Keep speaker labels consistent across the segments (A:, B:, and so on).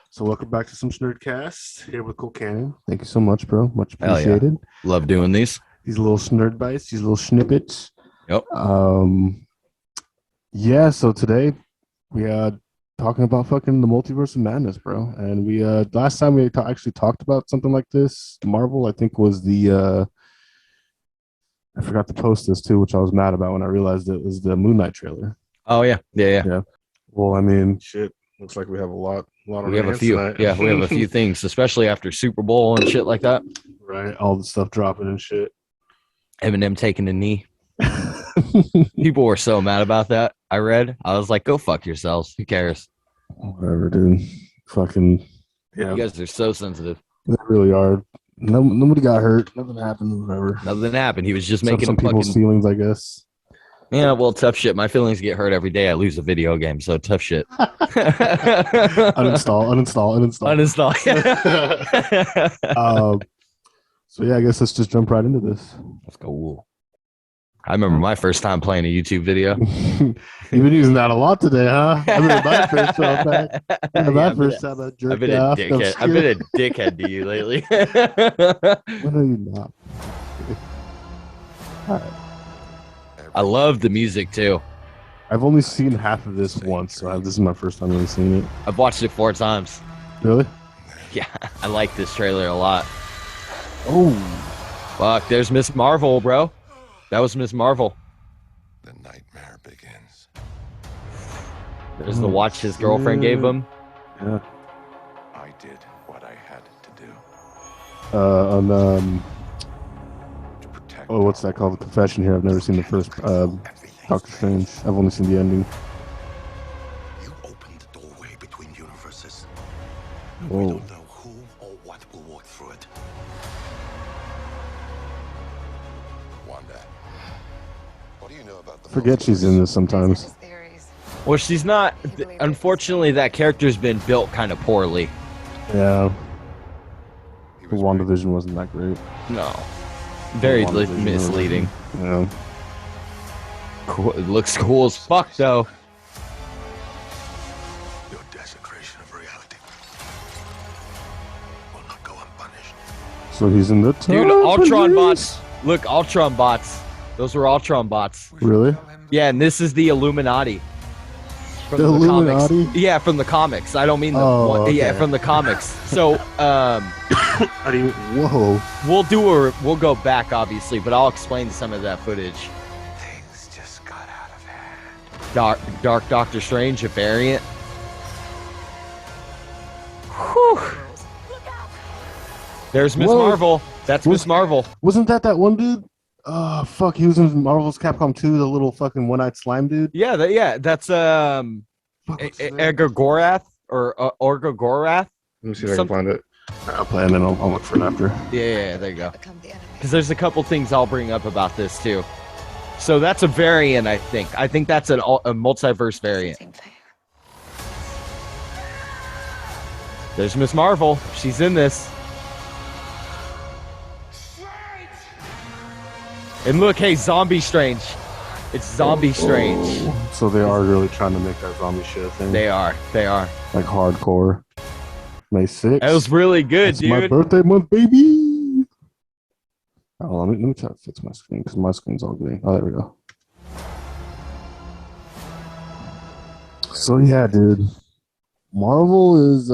A: So welcome back to some Snerdcast here with Cole Cannon. Thank you so much, bro. Much
B: Hell yeah.
A: appreciated.
B: Love doing these.
A: These little Snerd bites, these little snippets.
B: Yep.
A: Yeah. So today we talking about fucking the Multiverse of Madness, bro. And we last time we actually talked about something like this, Marvel, I think was the I forgot to post this too, which I was mad about when I realized it was the Moon Knight trailer.
B: Oh yeah. Yeah.
A: Yeah. Well, I mean, shit. Looks like we have a lot on
B: We
A: our
B: have a
A: hands
B: few.
A: tonight.
B: Yeah, we have a few things, especially after Super Bowl and shit like that.
A: Right, all the stuff dropping and shit.
B: Eminem taking a knee. People were so mad about that. I was like, go fuck yourselves. Who cares?
A: Whatever, dude. Fucking yeah.
B: You guys are so sensitive.
A: They really are. Nobody got hurt. Nothing happened. Whatever.
B: Nothing happened. He was just
A: Except
B: making
A: some
B: a
A: people's
B: fucking
A: feelings, I guess.
B: Yeah, well, tough shit. My feelings get hurt every day I lose a video game, so tough shit.
A: Uninstall. So yeah, I guess let's just jump right into this.
B: Let's go. I remember my first time playing a YouTube video.
A: You've been using that a lot today, huh? I remember my first time back. I've been a
B: dickhead. I've been a dickhead to you lately.
A: When are you not? All right.
B: I love the music too.
A: I've only seen half of this once, so this is my first time really seeing it.
B: I've watched it 4 times.
A: Really?
B: Yeah, I like this trailer a lot.
A: Oh,
B: fuck! There's Miss Marvel, bro. That was Miss Marvel.
C: The nightmare begins.
B: There's the watch his girlfriend gave him.
A: Yeah.
C: I did what I had to do. To protect
A: what's that called? The Confession here. I've never seen the first Doctor Strange. I've only seen the ending.
C: You opened the doorway between universes.
A: Whoa.
C: We don't know who or what will walk through it. Wanda, what do you know about the
A: Forget she's in this sometimes.
B: Well, she's not. Unfortunately, that character's been built kind of poorly.
A: Yeah. The WandaVision wasn't that great.
B: No. Very misleading.
A: Yeah.
B: Cool. It looks cool as fuck, though.
C: Your desecration of reality will not go unpunished.
A: So he's in the top.
B: Dude, Ultron bots. Look, Ultron bots. Those were Ultron bots.
A: Really?
B: Yeah, and this is the Illuminati. From
A: The Illuminati?
B: Comics. Yeah, from the comics. I don't mean the
A: okay.
B: Yeah, from the comics. So,
A: How do you? Whoa.
B: we'll go back obviously, but I'll explain some of that footage.
C: Things just got out of hand.
B: Dark Doctor Strange, a variant. Whew. There's Miss Marvel. That's Miss Marvel.
A: Wasn't that one dude? Oh fuck, he was in Marvel's Capcom 2, the little fucking one-eyed slime dude.
B: Yeah, that's Edgar Gorath or Orga Gorath.
A: Let me see if I can find it. I'll play and then I'll look for it after.
B: Yeah, there you go. Because there's a couple things I'll bring up about this too. So that's a variant, I think. I think that's a multiverse variant. There's Miss Marvel. She's in this. And look, hey, Zombie Strange. It's Zombie Strange.
A: So they are really trying to make that zombie shit thing.
B: They are.
A: Like hardcore. May 6th.
B: That was really good, dude.
A: My birthday month, baby. Oh, let me try to fix my screen because my screen's all green. Oh, there we go. So yeah, dude. Marvel is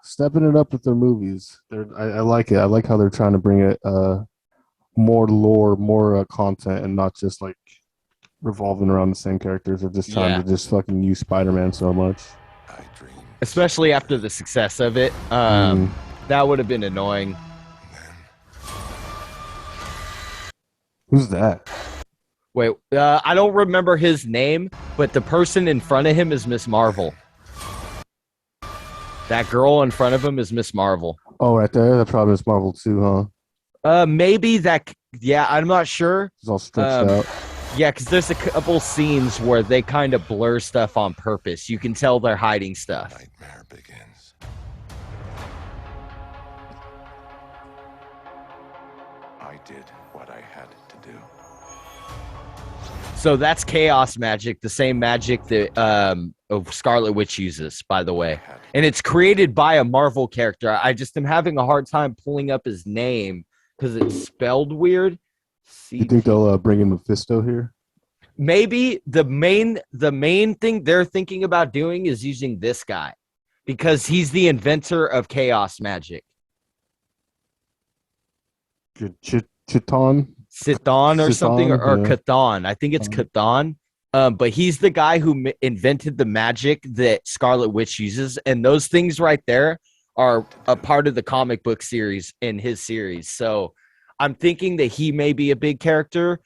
A: stepping it up with their movies. I like it. I like how they're trying to bring it more lore, more content, and not just like revolving around the same characters. They're just trying to just fucking use Spider-Man so much.
B: Especially after the success of it. That would have been annoying.
A: Who's that?
B: Wait, I don't remember his name, but the person in front of him is Miss Marvel. That girl in front of him is Miss Marvel.
A: Oh, right there. That's probably Miss Marvel too, huh?
B: Maybe that. Yeah, I'm not sure.
A: It's all stretched out.
B: Yeah, because there's a couple scenes where they kind of blur stuff on purpose. You can tell they're hiding stuff.
C: Nightmare begins. I did what I had to do.
B: So that's chaos magic, the same magic that Scarlet Witch uses, by the way. And it's created by a Marvel character. I just am having a hard time pulling up his name because it's spelled weird.
A: You think they'll bring in Mephisto here?
B: Maybe the main thing they're thinking about doing is using this guy because he's the inventor of chaos magic.
A: Chiton
B: or something, or
A: yeah.
B: Chthon. I think it's Chthon. But he's the guy who invented the magic that Scarlet Witch uses, and those things right there are a part of the comic book series in his series. So I'm thinking that he may be a big character,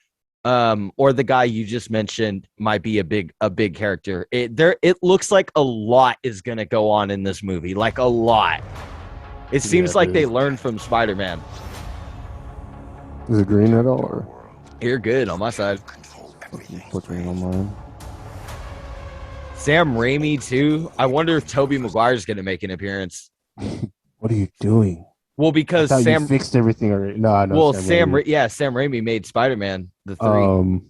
B: or the guy you just mentioned might be a big character. It looks like a lot is gonna go on in this movie, like a lot. It seems like they learned from Spider-Man.
A: Is it green at all? Or?
B: You're good on my side.
A: Flickering on mine.
B: Sam Raimi too. I wonder if Tobey Maguire's going to make an appearance.
A: What are you doing?
B: Well, because
A: Sam fixed everything already. No, I know.
B: Well, Sam Raimi made Spider-Man the 3.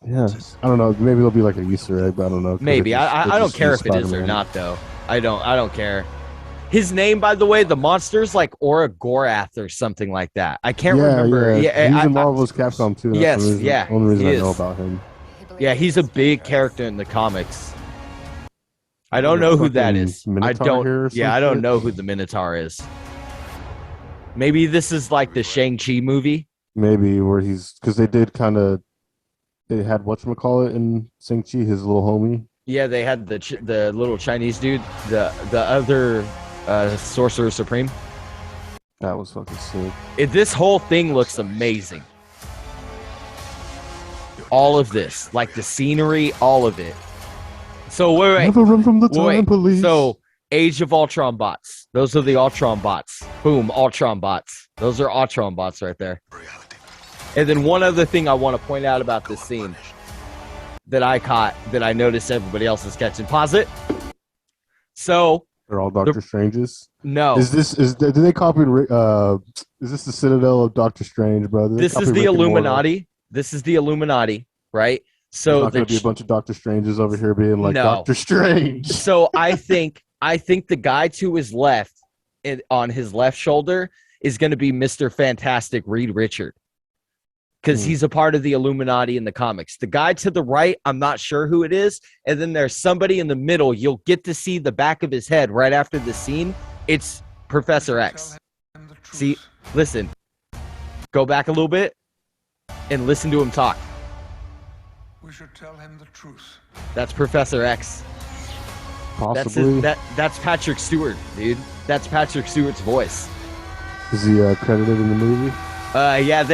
A: Yeah, I don't know. Maybe it'll be like an Easter egg, but I don't know.
B: Maybe I don't care if it is or not, though. I don't care. His name, by the way, the monster's like Aura Gorath or something like that. I can't remember.
A: Yeah, he's in Marvel's Capcom too.
B: Yes,
A: the only reason I know about him.
B: Yeah, he's a big character in the comics. I don't know who that is.
A: Minotaur
B: I don't know who the Minotaur is. Maybe this is like the Shang-Chi movie.
A: Maybe where because they had whatchamacallit in Shang-Chi, his little homie.
B: Yeah, they had the little Chinese dude, the other Sorcerer Supreme.
A: That was fucking sick.
B: This whole thing looks amazing. All of this, like the scenery, all of it. So wait.
A: Never run from the time, police.
B: So Age of Ultron bots. Those are the Ultron bots. Boom, Ultron bots. Those are Ultron bots right there. And then one other thing I want to point out about this scene that I caught, that I noticed everybody else is catching. Pause it. So
A: they're all Doctor Stranges.
B: No.
A: Did they copy? Is this the Citadel of Doctor Strange, brother?
B: This is the Illuminati. This is the Illuminati, right? So
A: there's not going to be a bunch of Doctor Stranges over here being like Doctor Strange.
B: So I think the guy to his left, on his left shoulder, is going to be Mr. Fantastic Reed Richard, because he's a part of the Illuminati in the comics. The guy to the right, I'm not sure who it is. And then there's somebody in the middle. You'll get to see the back of his head right after the scene. It's Professor X. See, listen, go back a little bit and listen to him talk.
D: We should tell him the truth.
B: That's Professor X.
A: Possibly.
B: That's Patrick Stewart, dude. That's Patrick Stewart's voice.
A: Is he credited in the movie?
B: Yeah,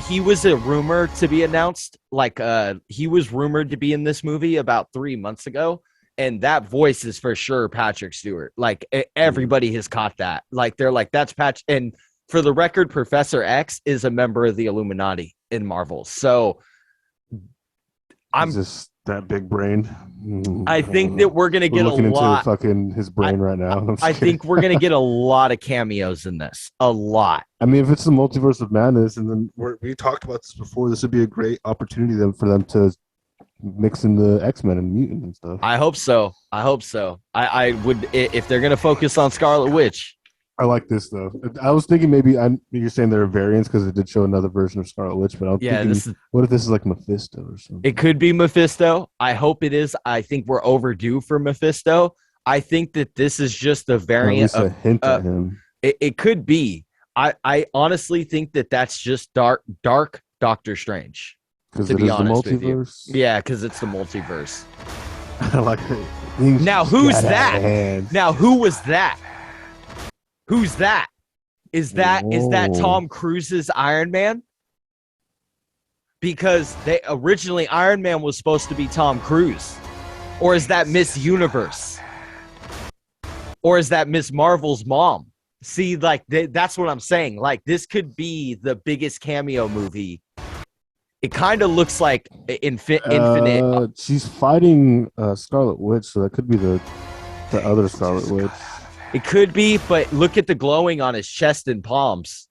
B: he was a rumor to be announced. Like, he was rumored to be in this movie about 3 months ago, and that voice is for sure Patrick Stewart. Like, everybody has caught that. Like, they're like, that's Patrick. And for the record, Professor X is a member of the Illuminati in Marvel. So
A: I'm just that big brain.
B: I think that we're gonna get
A: looking
B: a lot.
A: Into fucking his brain right now.
B: I think we're gonna get a lot of cameos in this. A lot.
A: I mean, if it's the Multiverse of Madness, and then we talked about this before, this would be a great opportunity for them to mix in the X-Men and Mutant and stuff.
B: I hope so. I would, if they're gonna focus on Scarlet Witch.
A: I like this though. I was thinking maybe you're saying there are variants because it did show another version of Scarlet Witch, but I'm thinking, what if this is like Mephisto or something?
B: It could be Mephisto. I hope it is. I think we're overdue for Mephisto. I think that this is just a variant.
A: At least a hint at him.
B: It could be. I honestly think that that's just dark Doctor Strange.
A: Because it is the multiverse.
B: Yeah, because it's the multiverse.
A: I like it.
B: Now who's that? Now who was that? Who's that? Is that Tom Cruise's Iron Man? Because originally Iron Man was supposed to be Tom Cruise. Or is that Miss Universe? Or is that Miss Marvel's mom? See, like, that's what I'm saying. Like, this could be the biggest cameo movie. It kind of looks like Infinite.
A: She's fighting Scarlet Witch, so that could be the other Scarlet Witch.
B: It could be, but look at the glowing on his chest and palms.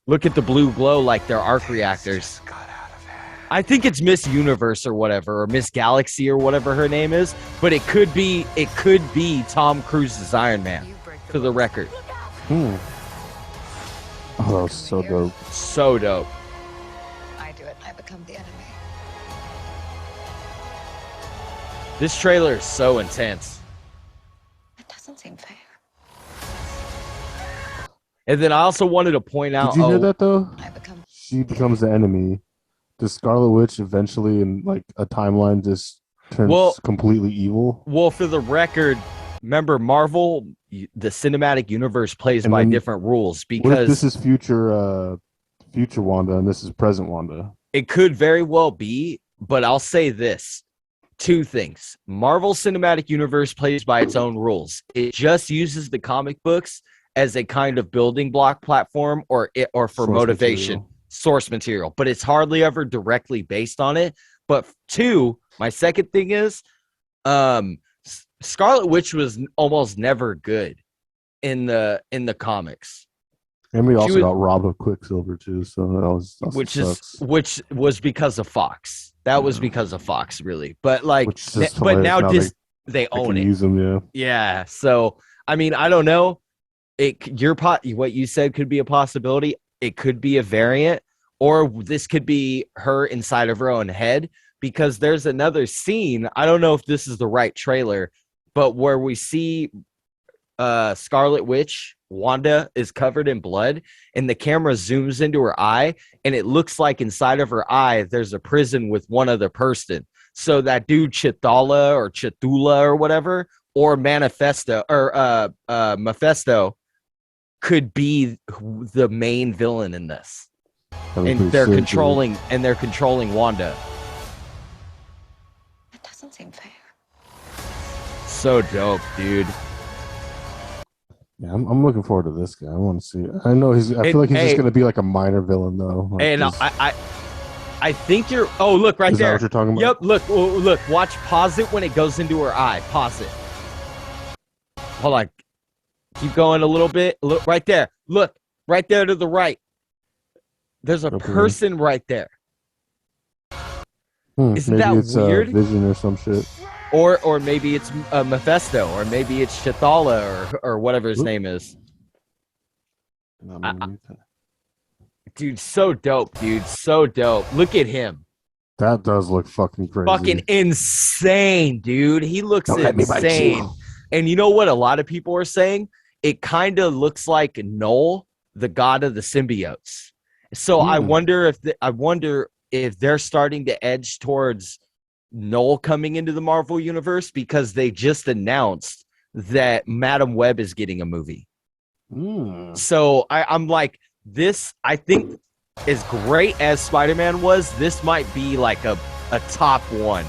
B: Look at the blue glow like they're arc reactors. I think it's Miss Universe or whatever, or Miss Galaxy or whatever her name is, but it could be Tom Cruise's Iron Man, for the record.
A: Oh, that was so dope.
B: So dope.
E: I do it, I become the enemy.
B: This trailer is so intense.
E: It doesn't seem fair.
B: And then I also wanted to point out.
A: Did you hear that though?
E: I become
A: She becomes the enemy. Does Scarlet Witch eventually, in like a timeline, just turns completely evil?
B: Well, for the record, remember Marvel, the cinematic universe plays
A: And
B: by
A: then
B: different rules
A: What if
B: because
A: this is future Wanda and this is present Wanda?
B: it could very well be. But I'll say this: two things. Marvel Cinematic Universe plays by its own rules. It just uses the comic books as a kind of building block platform or for
A: Source
B: motivation,
A: material.
B: source material, but it's hardly ever directly based on it. But two, my second thing is Scarlet Witch was almost never good in the comics.
A: And we also
B: was-
A: got robbed of Quicksilver too, so that also sucks.
B: which was because of Fox. That was because of Fox, really. But like,
A: Which is just
B: but
A: hilarious.
B: now
A: Now
B: they
A: they
B: own
A: can
B: it.
A: use them, yeah.
B: Yeah. So I mean, I don't know. What you said could be a possibility. It could be a variant, or this could be her inside of her own head. Because there's another scene. I don't know if this is the right trailer, but where we see Scarlet Witch, Wanda is covered in blood, and the camera zooms into her eye, and it looks like inside of her eye there's a prison with one other person. So that dude Chithala or Chitula or whatever, or Mephisto could be the main villain in this.
A: That'd be
B: And
A: pretty
B: they're
A: sick,
B: controlling Wanda.
E: it doesn't seem fair.
B: So dope, dude.
A: Yeah, I'm looking forward to this guy. I want to see it. I know I feel like he's just gonna be like a minor villain though. Like
B: And
A: just-
B: I think you're. Oh, look right
A: is that
B: there.
A: what you're talking about?
B: Yep. Look. Watch. Pause it when it goes into her eye. Pause it. Hold on. Keep going a little bit. Look right there. Look right there to the right. There's a
A: Okay.
B: person right there. Isn't
A: maybe
B: that
A: it's
B: weird?
A: Vision or some shit.
B: Or maybe it's Mephisto, or maybe it's Chithala, or whatever his
A: Oop.
B: name is.
A: No,
B: I-
A: maybe-
B: Dude, so dope, dude. So dope. Look at him.
A: that does look fucking crazy.
B: Fucking insane, dude. He looks
A: Don't let me bite
B: insane.
A: you.
B: And you know what a lot of people are saying? It kind of looks like Null, the god of the symbiotes. So I wonder if they're starting to edge towards Null coming into the Marvel universe, because they just announced that Madam Web is getting a movie.
A: Mm.
B: So I'm like, this, I think, as great as Spider-Man was, this might be like a top one.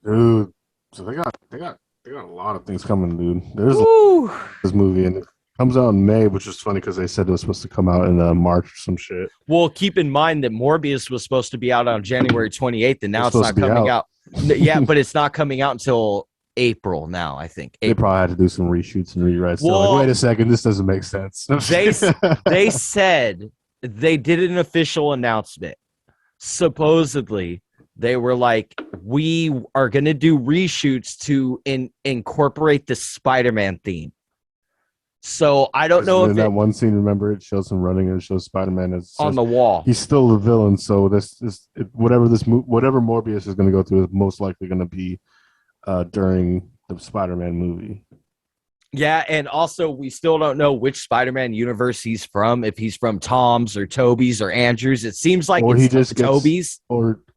A: Dude, so they got a lot of things coming, dude. There's
B: Woo.
A: this movie and it comes out in May, which is funny because they said it was supposed to come out in March or some shit.
B: Well, keep in mind that Morbius was supposed to be out on January 28th, and now
A: It's
B: it's not
A: supposed to be
B: coming
A: out.
B: out. Yeah, but it's not coming out until April now, I think.
A: They
B: April.
A: probably had to do some reshoots and rewrites. So
B: Well,
A: like, wait a second, this doesn't make sense.
B: They said they did an official announcement. Supposedly, they were like, we are going to do reshoots to incorporate the Spider-Man theme. So I don't know
A: in
B: if
A: that one scene, remember, it shows him running and it shows Spider-Man as
B: on the wall.
A: he's still the villain. So whatever Morbius is going to go through is most likely going to be during the Spider-Man movie.
B: Yeah, and also we still don't know which Spider-Man universe he's from. If he's from Tom's or Toby's or Andrew's, it seems like
A: Or
B: it's
A: he just gets-
B: Toby's.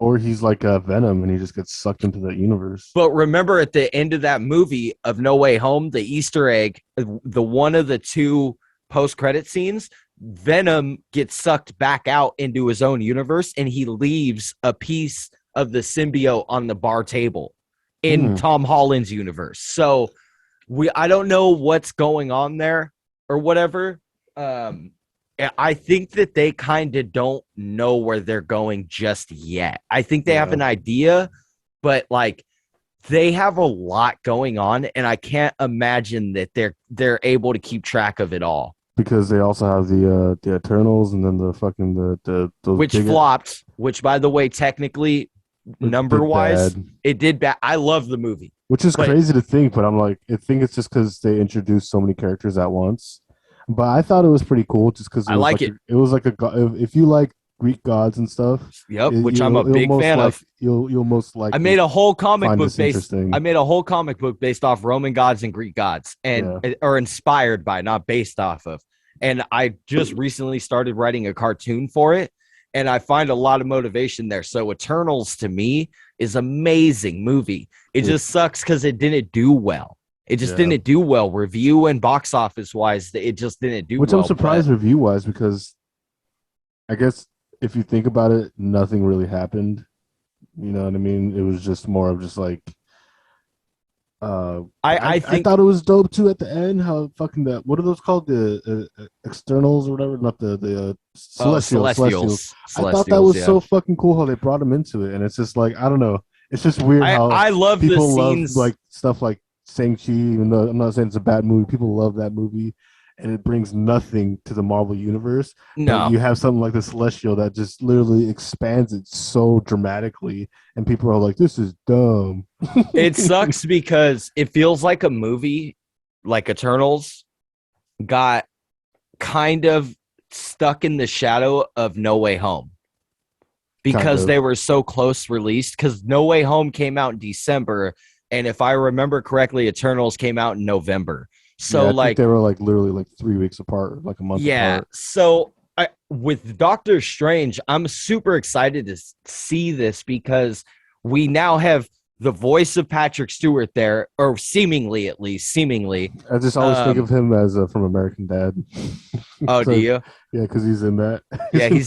A: Or he's like Venom and he just gets sucked into that universe.
B: But remember, at the end of that movie of No Way Home, the Easter egg, the one of the two post-credit scenes, Venom gets sucked back out into his own universe, and he leaves a piece of the symbiote on the bar table in Tom Holland's universe. So I don't know what's going on there or whatever. I think that they kind of don't know where they're going just yet. I think they have an idea, but like they have a lot going on, and I can't imagine that they're able to keep track of it all.
A: because they also have the Eternals and then the fucking the those
B: which
A: big
B: flopped. Which, by the way, technically,
A: did
B: number wise,
A: bad.
B: it did bad. I love the movie.
A: Which is
B: But-
A: crazy to think, but I'm like, I think it's just because they introduced so many characters at once. But I thought it was pretty cool, just because
B: I like it.
A: It was like if you like Greek gods and stuff,
B: Yep, which I'm a
A: you'll
B: big
A: most
B: fan of.
A: You'll most likely.
B: I made a whole comic
A: find
B: book
A: this
B: based.
A: interesting.
B: I made a whole comic book based off Roman gods and Greek gods, and or inspired by, not based off of. And I just recently started writing a cartoon for it, and I find a lot of motivation there. So Eternals to me is amazing movie. It just sucks because it didn't do well. It just didn't do well, review and box office wise. It just didn't do
A: Which
B: well.
A: I'm surprised review wise, because I guess if you think about it, nothing really happened. You know what I mean? It was just more of just like. I thought it was dope too at the end. How fucking what are those called? The externals or whatever, not the celestials. I thought that was so fucking cool how they brought them into it, and it's just like I don't know. It's just weird how
B: I love
A: people
B: the scenes
A: love like stuff like Shang-Chi, even though I'm not saying it's a bad movie. People love that movie, and it brings nothing to the Marvel universe.
B: No,
A: but you have something like the Celestial that just literally expands it so dramatically, and people are like, "This is dumb."
B: It sucks because it feels like a movie like Eternals got kind of stuck in the shadow of No Way Home because they were so close released, because No Way Home came out in December, and if I remember correctly, Eternals came out in November. So
A: I think they were like literally like 3 weeks apart, like a month apart.
B: So with Doctor Strange, I'm super excited to see this because we now have the voice of Patrick Stewart there, or seemingly, at least.
A: I just always think of him as from American Dad.
B: Oh, so, do you?
A: Yeah, because he's in that.
B: Yeah, he's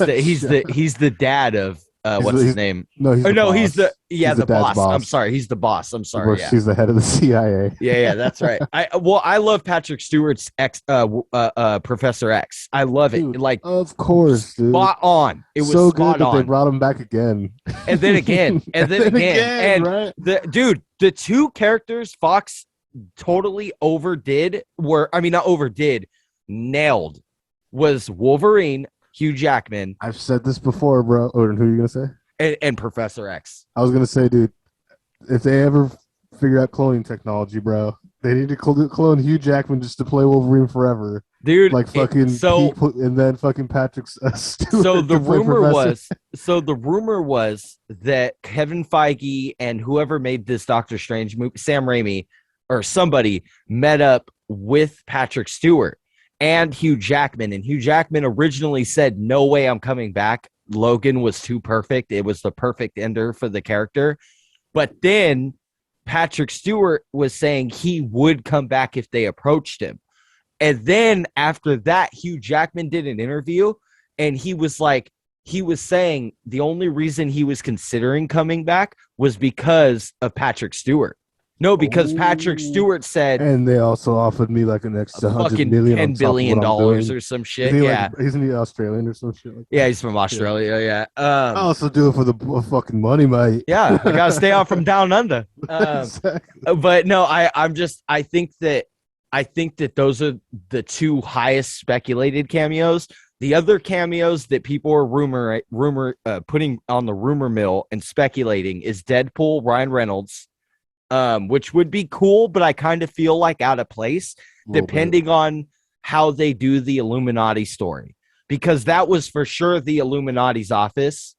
B: the dad of what's his name?
A: No, he's
B: the boss. I'm sorry, he's the boss. I'm sorry.
A: He's the head of the CIA.
B: Yeah, that's right. I love Patrick Stewart's Professor X. I love it.
A: Dude,
B: like,
A: of course, dude.
B: Spot on. It was
A: so
B: spot
A: good that
B: on.
A: they brought him back again,
B: and then again, and then again, and
A: right?
B: the two characters Fox totally nailed was Wolverine, Hugh Jackman.
A: I've said this before, bro. Or who are you gonna say?
B: And Professor X.
A: I was gonna say, dude, if they ever figure out cloning technology, bro, they need to clone Hugh Jackman just to play Wolverine forever,
B: dude.
A: Like fucking and then fucking Patrick's Stewart.
B: So the rumor was that Kevin Feige and whoever made this Doctor Strange movie, Sam Raimi or somebody, met up with Patrick Stewart and Hugh Jackman, and Hugh Jackman originally said, "No way, I'm coming back. Logan was too perfect. It was the perfect ender for the character." But then Patrick Stewart was saying he would come back if they approached him. And then after that, Hugh Jackman did an interview, and he was saying the only reason he was considering coming back was because of Patrick Stewart. No, because Patrick Stewart said,
A: and they also offered me like an extra
B: fucking
A: $100 million,
B: $10 billion or some shit.
A: Isn't he Australian or some shit?
B: Yeah, he's from Australia. Yeah.
A: I also do it for the fucking money, mate.
B: Yeah, I gotta stay out from down under.
A: Exactly.
B: But no, I think that those are the two highest speculated cameos. The other cameos that people are putting on the rumor mill and speculating is Deadpool, Ryan Reynolds. Which would be cool, but I kind of feel like out of place depending on how they do the Illuminati story, because that was for sure the Illuminati's office.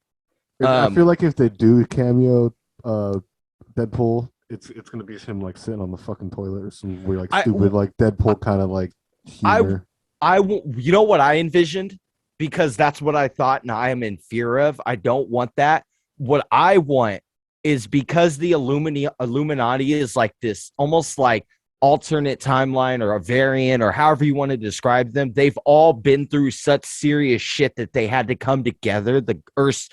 A: I feel like if they do cameo Deadpool, it's gonna be him like sitting on the fucking toilet or some weird stupid like Deadpool kind of like humor.
B: You know what I envisioned, because that's what I thought, and I am in fear of. I don't want that. What I want is, because the Illuminati is like this almost like alternate timeline or a variant or however you want to describe them. They've all been through such serious shit that they had to come together. The Earth's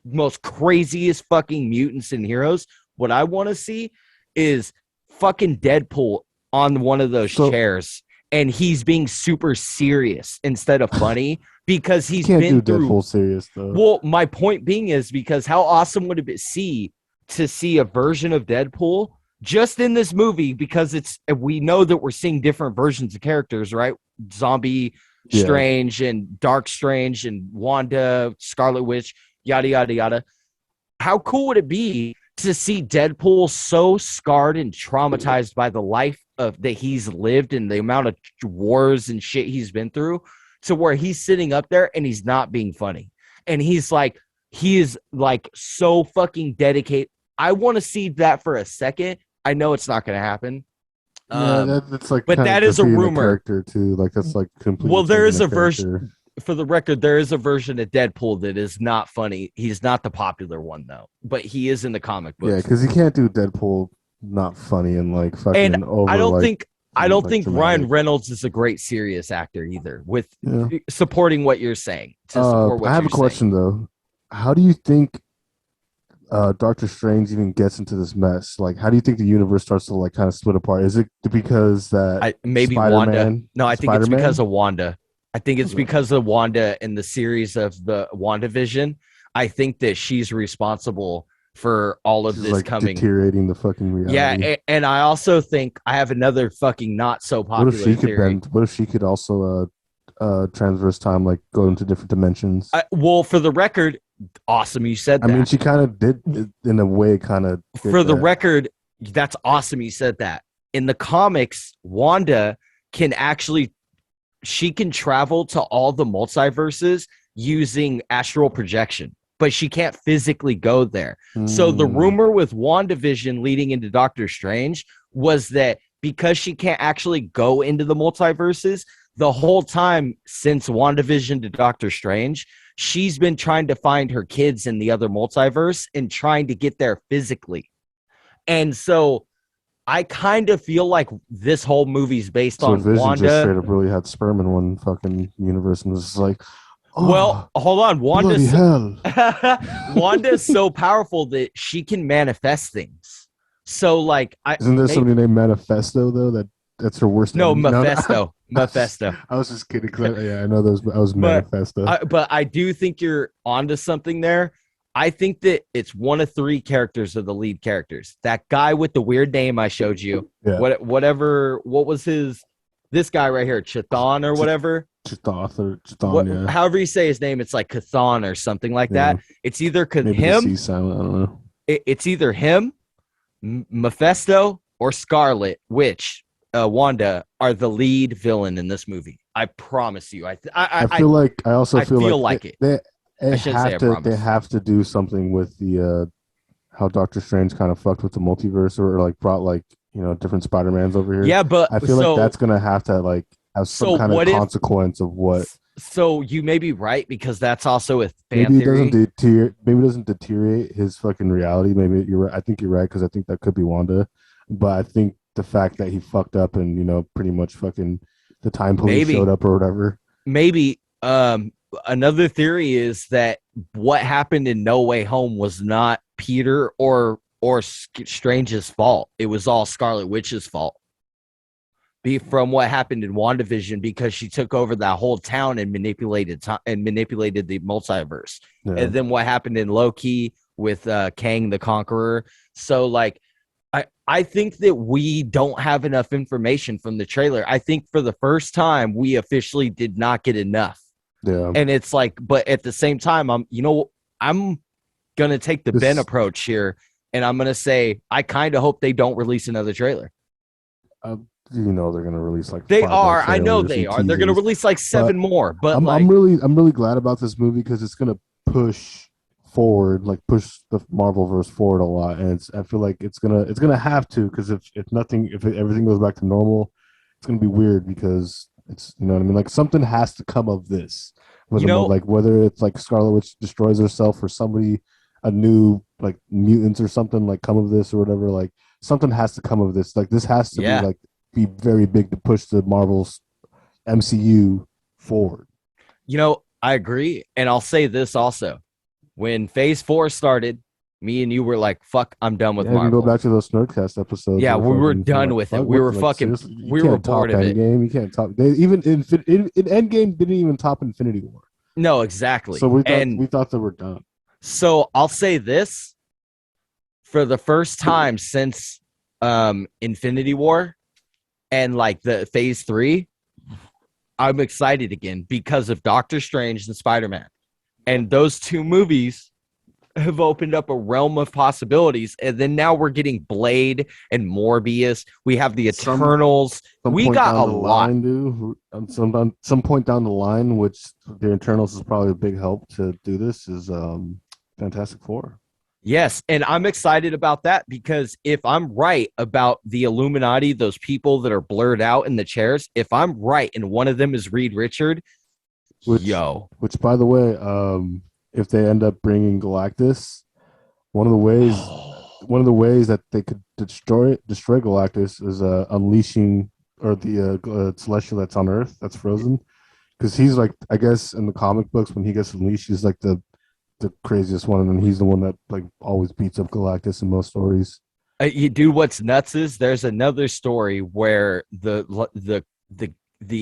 B: most craziest fucking mutants and heroes. What I want to see is fucking Deadpool on one of those chairs, and he's being super serious instead of funny. Because he's been through
A: Deadpool serious though.
B: Well, my point being is, because how awesome would it be to see a version of Deadpool just in this movie, because we know that we're seeing different versions of characters, right? Zombie,
A: Yeah.
B: Strange and Dark Strange and Wanda, Scarlet Witch, yada yada yada. How cool would it be to see Deadpool so scarred and traumatized by the life of that he's lived and the amount of wars and shit he's been through, to where he's sitting up there and he's not being funny, and he is like so fucking dedicated. I want to see that for a second. I know it's not going to happen.
A: That's like,
B: but
A: kind
B: that
A: of
B: is a
A: defeating the
B: rumor.
A: character too. Like that's like completely.
B: Well, there
A: changing
B: is
A: the
B: a version.
A: character.
B: For the record, there is a version of Deadpool that is not funny. He's not the popular one though, but he is in the comic books.
A: Yeah, because he can't do Deadpool not funny and like fucking
B: And
A: over.
B: I don't
A: like,
B: think
A: like
B: Ryan
A: dramatic.
B: Reynolds is a great serious actor either, with
A: Yeah.
B: supporting what you're saying. To support what
A: I have
B: you're
A: a question though. How do you think Doctor Strange even gets into this mess? Like, how do you think the universe starts to like kind of split apart? Is it because that
B: Maybe
A: Spider-Man,
B: Wanda. No, I think it's
A: Spider-Man?
B: because of Wanda. I think it's
A: Okay.
B: because of Wanda in the series of the WandaVision. I think that she's responsible for all of
A: She's
B: this
A: like
B: coming.
A: deteriorating the fucking reality.
B: Yeah, and I also think I have another fucking not so
A: What if
B: popular
A: she could
B: theory.
A: bend? What if she could also transverse time, like go into different dimensions?
B: Well, for the record, awesome you said
A: I
B: that.
A: mean, she kind of did in a way, kind of.
B: For the record, that's awesome you said that. In the comics, Wanda can actually, she can travel to all the multiverses using astral projection, but she can't physically go there. So the rumor with WandaVision leading into Doctor Strange was that because she can't actually go into the multiverses, the whole time since WandaVision to Doctor Strange, she's been trying to find her kids in the other multiverse and trying to get there physically. And so I kind of feel like this whole movie's based on
A: Vision
B: Wanda.
A: just straight up really had sperm in one fucking universe and was just like, oh,
B: well, hold on.
A: bloody hell.
B: Wanda's so powerful that she can manifest things. So, like,
A: Isn't there somebody named Manifesto though? That's her worst.
B: No,
A: enemy?
B: Mephisto. Mephisto.
A: I was just kidding. I know those. I was Manifesto.
B: But I do think you're onto something there. I think that it's one of three characters of the lead characters. That guy with the weird name I showed you.
A: Yeah.
B: What was his? This guy right here, Chthon or whatever.
A: Chthon, yeah.
B: However you say his name, it's like Chthon or something like that. It's either
A: Maybe
B: him.
A: the C silent. I don't know.
B: It's either him, Mephisto, or Scarlet Witch. Wanda are the lead villain in this movie. I promise you. I
A: feel like I also feel
B: like
A: it.
B: I shouldn't say I promise.
A: They have to do something with the how Doctor Strange kind of fucked with the multiverse or like brought like different Spider-Mans over here.
B: Yeah, but
A: I feel like that's gonna have to like have some kind of consequence of what.
B: So you may be right because that's also a fan
A: maybe
B: theory.
A: Maybe it doesn't deteriorate his fucking reality. Maybe you're right. I think you're right because I think that could be Wanda, but I think the fact that he fucked up and pretty much fucking the time police showed up or whatever.
B: Maybe another theory is that what happened in No Way Home was not Peter or Strange's fault. It was all Scarlet Witch's fault. From what happened in WandaVision because she took over that whole town and manipulated the multiverse. Yeah. And then what happened in Loki with Kang the Conqueror. So like I think that we don't have enough information from the trailer. I think for the first time we officially did not get enough.
A: Yeah.
B: And it's like, but at the same time, I'm gonna take the Ben approach here, and I'm gonna say I kind of hope they don't release another trailer.
A: They're gonna release like
B: they are. I know they are. They're gonna release like 7 more. But
A: I'm really glad about this movie because it's gonna push forward, like push the Marvelverse forward a lot, and I feel like it's gonna have to because if everything goes back to normal, it's gonna be weird because it's what I mean. Like something has to come of this. Like whether it's like Scarlet Witch destroys herself or somebody, a new like mutants or something like come of this or whatever. Like something has to come of this. Like this has to be very big to push the Marvel's MCU forward.
B: I agree, and I'll say this also. When Phase 4 started, me and you were like, "Fuck, I'm done with Marvel."
A: You can go back to those Nerdcast episodes.
B: Yeah, we were done with it. We were fucking. We were bored of it.
A: You can't top. They even in Endgame didn't even top Infinity War.
B: No, exactly.
A: So we thought they were done.
B: So I'll say this: for the first time since Infinity War and like the Phase 3, I'm excited again because of Doctor Strange and Spider-Man. And those two movies have opened up a realm of possibilities. And then now we're getting Blade and Morbius. We have the Eternals. We got a lot.
A: Line, dude, some point down the line, which the Eternals is probably a big help to do this, is Fantastic Four.
B: Yes, and I'm excited about that because if I'm right about the Illuminati, those people that are blurred out in the chairs, if I'm right and one of them is Reed Richard,
A: which by the way, if they end up bringing Galactus, one of the ways that they could destroy Galactus is unleashing or the celestial that's on Earth that's frozen, because he's like, I guess in the comic books when he gets unleashed, he's like the craziest one, and he's the one that like always beats up Galactus in most stories.
B: You do what's nuts is there's another story where the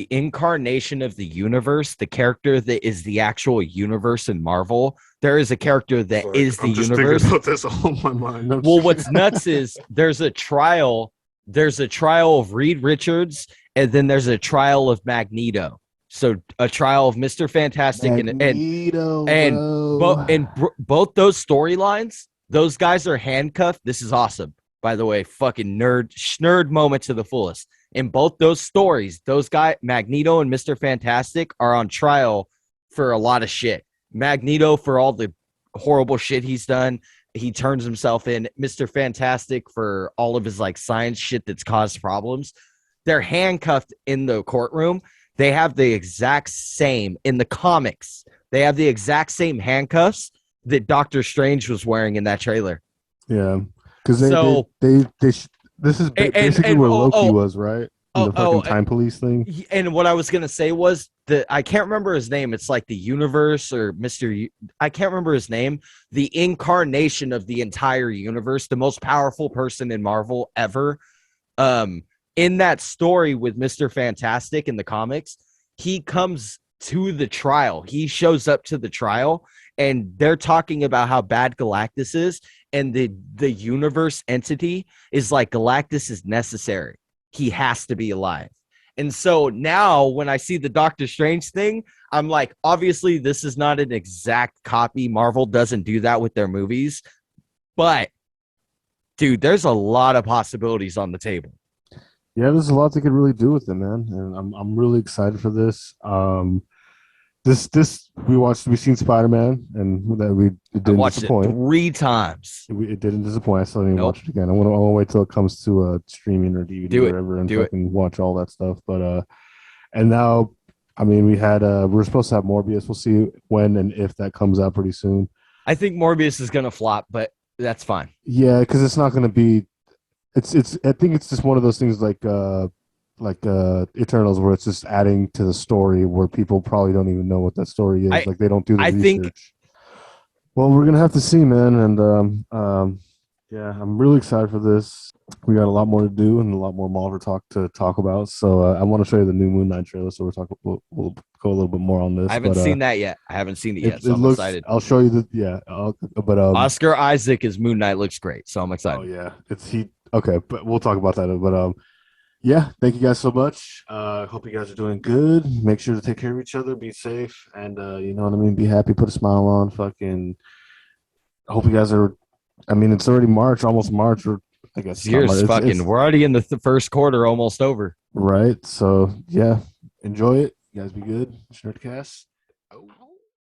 B: incarnation of the universe, the character that is the actual universe in Marvel, there is a character that is the universe.
A: About this all in my mind.
B: Well, what's nuts is there's a trial of Reed Richards, and then there's a trial of Magneto. So a trial of Mr. Fantastic
A: Magneto,
B: and both those storylines, those guys are handcuffed. This is awesome, by the way. Fucking Shnerd moment to the fullest. In both those stories, those guys, Magneto and Mr. Fantastic, are on trial for a lot of shit. Magneto for all the horrible shit he's done. He turns himself in. Mr. Fantastic for all of his like science shit that's caused problems. They're handcuffed in the courtroom. They have the exact same in the comics. They have the exact same handcuffs that Doctor Strange was wearing in that trailer.
A: Yeah, because this is basically where Loki was, right? The fucking time police thing.
B: And what I was gonna say was that I can't remember his name. It's like the universe or I can't remember his name. The incarnation of the entire universe, the most powerful person in Marvel ever. In that story with Mr. Fantastic in the comics, he comes to the trial. He shows up to the trial, and they're talking about how bad Galactus is, and the universe entity is like, Galactus is necessary. He has to be alive. And so now when I see the Doctor Strange thing, I'm like, obviously this is not an exact copy. Marvel doesn't do that with their movies. But, dude, there's a lot of possibilities on the table.
A: Yeah, there's a lot they could really do with it, man, and I'm really excited for this. We've seen Spider-Man, and that it didn't disappoint.
B: It 3 times.
A: It didn't disappoint. I still didn't even watch it again. I want to wait till it comes to streaming or DVD or whatever, and fucking watch all that stuff. But and now, I mean, we're supposed to have Morbius. We'll see when and if that comes out pretty soon.
B: I think Morbius is gonna flop, but that's fine.
A: Yeah, because it's not gonna be. I think it's just one of those things like Eternals, where it's just adding to the story where people probably don't even know what that story is. Like they don't do the research. Well, we're gonna have to see, man, and yeah, I'm really excited for this. We got a lot more to do and a lot more Marvel talk about. So I want to show you the new Moon Knight trailer. So we'll go a little bit more on this.
B: I haven't seen that yet. So I'm excited.
A: I'll show you
B: Oscar Isaac as Moon Knight looks great. So I'm excited.
A: Oh yeah, Okay, but we'll talk about that. But yeah, thank you guys so much. Hope you guys are doing good. Make sure to take care of each other, be safe, and you know what I mean. Be happy, put a smile on. Fucking. I hope you guys are. I mean, it's already March, almost March, or I guess
B: we're already in the first quarter, almost over.
A: Right. So yeah, enjoy it. You guys be good. Shnerdcast.